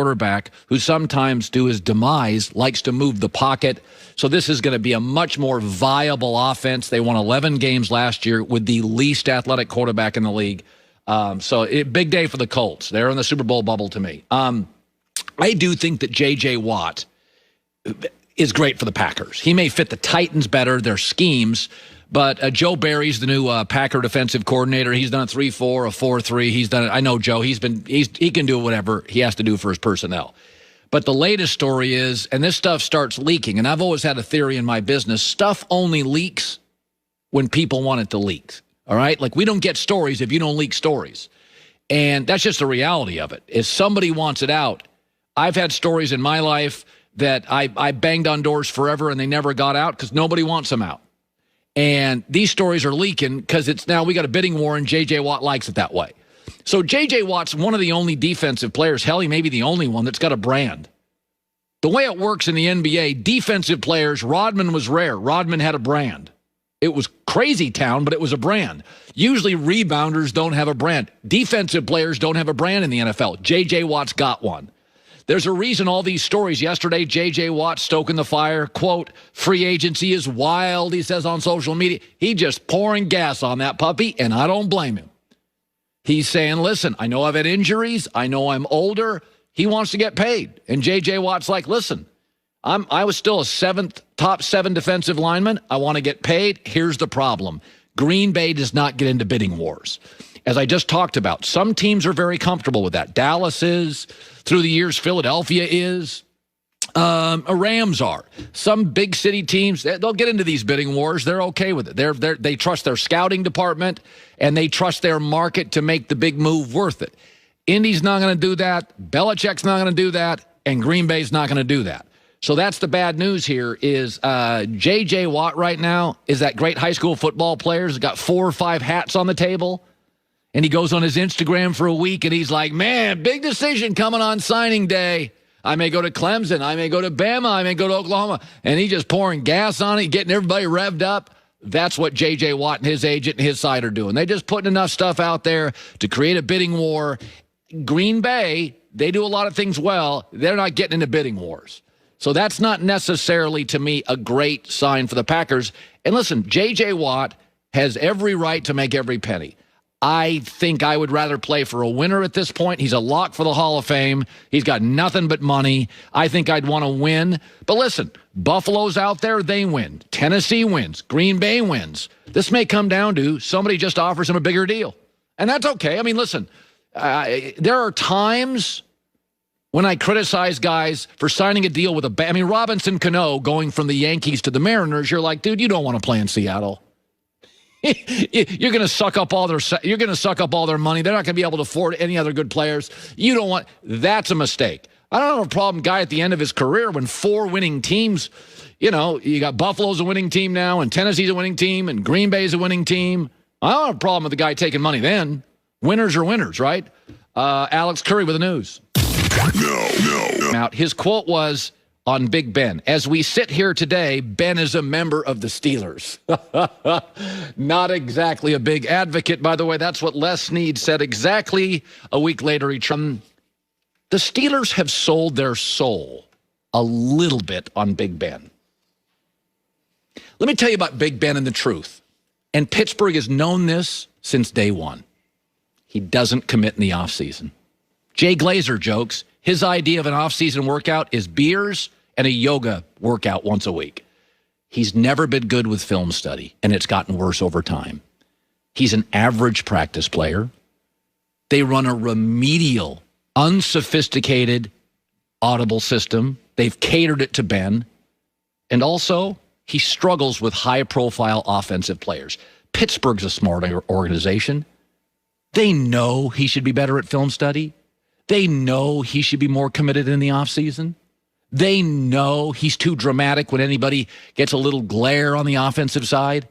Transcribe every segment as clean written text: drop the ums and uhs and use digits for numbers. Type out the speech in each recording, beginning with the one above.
quarterback who sometimes, to his demise, likes to move the pocket. So this is going to be a much more viable offense. They won 11 games last year with the least athletic quarterback in the league. Big day for the Colts. They're in the Super Bowl bubble to me. I do think that J.J. Watt is great for the Packers. He may fit the Titans better, their schemes, but Joe Barry's the new Packer defensive coordinator. He's done a 3-4, a 4-3. He's done it. I know Joe. He can do whatever he has to do for his personnel. But the latest story is, and this stuff starts leaking, and I've always had a theory in my business, stuff only leaks when people want it to leak. All right? Like, we don't get stories if you don't leak stories. And that's just the reality of it. If somebody wants it out, I've had stories in my life that I banged on doors forever and they never got out because nobody wants them out. And these stories are leaking because it's now we got a bidding war and J.J. Watt likes it that way. So J.J. Watt's one of the only defensive players, hell, he may be the only one that's got a brand. The way it works in the NBA, defensive players, Rodman was rare. Rodman had a brand. It was crazy town, but it was a brand. Usually rebounders don't have a brand. Defensive players don't have a brand in the NFL. J.J. Watt's got one. There's a reason all these stories. Yesterday, J.J. Watt stoking the fire. Quote, free agency is wild, he says on social media. He just pouring gas on that puppy, and I don't blame him. He's saying, listen, I know I've had injuries. I know I'm older. He wants to get paid. And J.J. Watt's like, listen, I was still a top 7 defensive lineman. I want to get paid. Here's the problem. Green Bay does not get into bidding wars. As I just talked about, some teams are very comfortable with that. Dallas is. Through the years, Philadelphia is. Rams are. Some big city teams, they'll get into these bidding wars. They're okay with it. They trust their scouting department, and they trust their market to make the big move worth it. Indy's not going to do that. Belichick's not going to do that. And Green Bay's not going to do that. So that's the bad news here is J.J. Watt right now is that great high school football player who's got 4 or 5 hats on the table. And he goes on his Instagram for a week, and he's like, man, big decision coming on signing day. I may go to Clemson. I may go to Bama. I may go to Oklahoma. And he's just pouring gas on it, getting everybody revved up. That's what J.J. Watt and his agent and his side are doing. They're just putting enough stuff out there to create a bidding war. Green Bay, they do a lot of things well. They're not getting into bidding wars. So that's not necessarily, to me, a great sign for the Packers. And listen, J.J. Watt has every right to make every penny. I think I would rather play for a winner at this point. He's a lock for the Hall of Fame. He's got nothing but money. I think I'd want to win. But listen, Buffalo's out there, they win. Tennessee wins. Green Bay wins. This may come down to somebody just offers him a bigger deal. And that's okay. I mean, listen, there are times when I criticize guys for signing a deal with Robinson Cano going from the Yankees to the Mariners. You're like, dude, you don't want to play in Seattle. You're going to suck up all their money. They're not going to be able to afford any other good players. You don't want. That's a mistake. I don't have a problem, guy, at the end of his career when 4 winning teams. You got Buffalo's a winning team now, and Tennessee's a winning team, and Green Bay's a winning team. I don't have a problem with the guy taking money then. Winners are winners, right? Alex Curry with the news. No. His quote was on Big Ben. As we sit here today, Ben is a member of the Steelers. Not exactly a big advocate, by the way. That's what Les Snead said exactly a week later. The Steelers have sold their soul a little bit on Big Ben. Let me tell you about Big Ben and the truth. And Pittsburgh has known this since day one. He doesn't commit in the offseason. Jay Glazer jokes, his idea of an offseason workout is beers and a yoga workout once a week. He's never been good with film study, and it's gotten worse over time. He's an average practice player. They run a remedial, unsophisticated audible system. They've catered it to Ben. And also, he struggles with high-profile offensive players. Pittsburgh's a smart organization. They know he should be better at film study. They know he should be more committed in the offseason. They know he's too dramatic when anybody gets a little glare on the offensive side.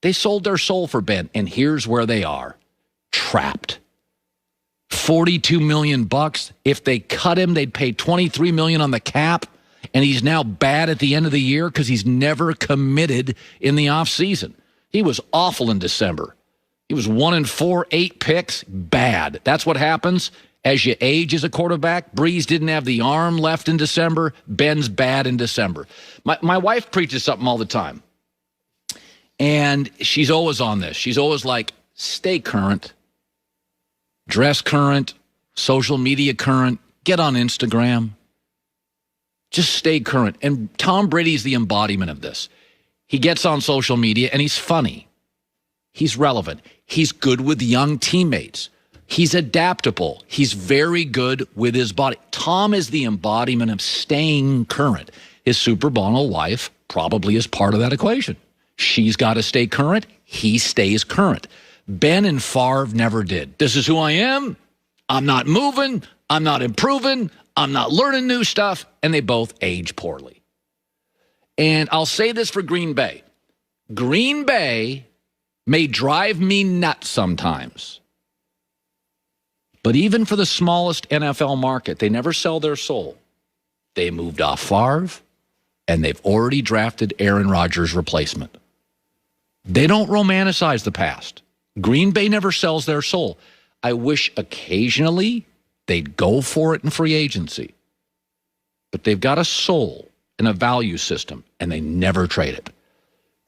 They sold their soul for Ben, and here's where they are. Trapped. $42 million. If they cut him, they'd pay $23 million on the cap, and he's now bad at the end of the year because he's never committed in the offseason. He was awful in December. He was 1-4, 8 picks. Bad. That's what happens. As you age as a quarterback, Breeze didn't have the arm left in December. Ben's bad in December. My wife preaches something all the time. And she's always on this. She's always like, stay current, dress current, social media current, get on Instagram. Just stay current. And Tom Brady's the embodiment of this. He gets on social media and he's funny. He's relevant. He's good with young teammates. He's adaptable. He's very good with his body. Tom is the embodiment of staying current. His Super Bowl wife probably is part of that equation. She's got to stay current. He stays current. Ben and Favre never did. This is who I am. I'm not moving. I'm not improving. I'm not learning new stuff. And they both age poorly. And I'll say this for Green Bay. Green Bay may drive me nuts sometimes. But even for the smallest NFL market, they never sell their soul. They moved off Favre, and they've already drafted Aaron Rodgers' replacement. They don't romanticize the past. Green Bay never sells their soul. I wish occasionally they'd go for it in free agency. But they've got a soul and a value system, and they never trade it.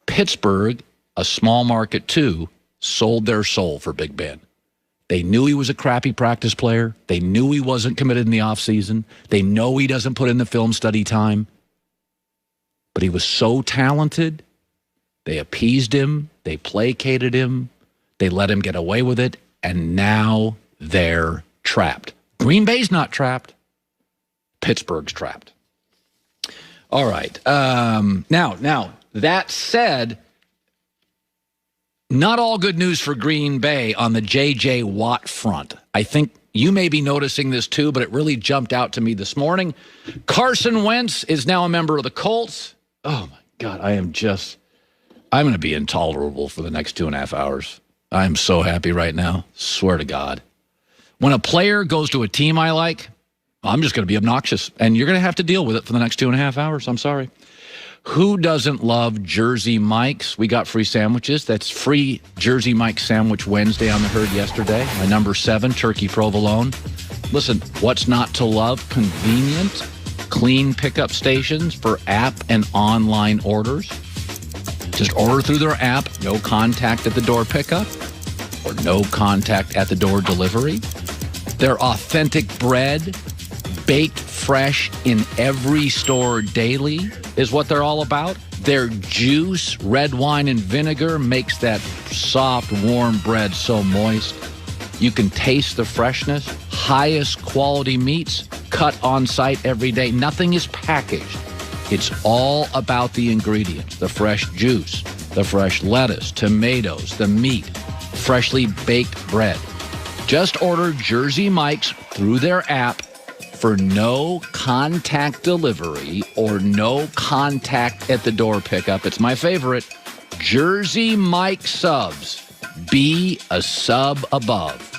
Pittsburgh, a small market too, sold their soul for Big Ben. They knew he was a crappy practice player. They knew he wasn't committed in the offseason. They know he doesn't put in the film study time. But he was so talented. They appeased him. They placated him. They let him get away with it. And now they're trapped. Green Bay's not trapped. Pittsburgh's trapped. All right. Now, that said, not all good news for Green Bay on the J.J. Watt front. I think you may be noticing this too, but it really jumped out to me this morning. Carson Wentz is now a member of the Colts. Oh, my God, I'm going to be intolerable for the next 2.5 hours. I'm so happy right now. Swear to God. When a player goes to a team I like, I'm just going to be obnoxious, and you're going to have to deal with it for the next 2.5 hours. I'm sorry. Who doesn't love Jersey Mike's? We got free sandwiches. That's free Jersey Mike's Sandwich Wednesday on the Herd yesterday. My number 7, turkey provolone. Listen, what's not to love? Convenient, clean pickup stations for app and online orders. Just order through their app, no contact at the door pickup, or no contact at the door delivery. Their authentic bread, baked fresh in every store daily, is what they're all about. Their juice, red wine and vinegar, makes that soft, warm bread so moist. You can taste the freshness. Highest quality meats cut on site every day. Nothing is packaged. It's all about the ingredients, the fresh juice, the fresh lettuce, tomatoes, the meat, freshly baked bread. Just order Jersey Mike's through their app for no contact delivery or no contact at the door pickup. It's my favorite. Jersey Mike subs. Be a sub above.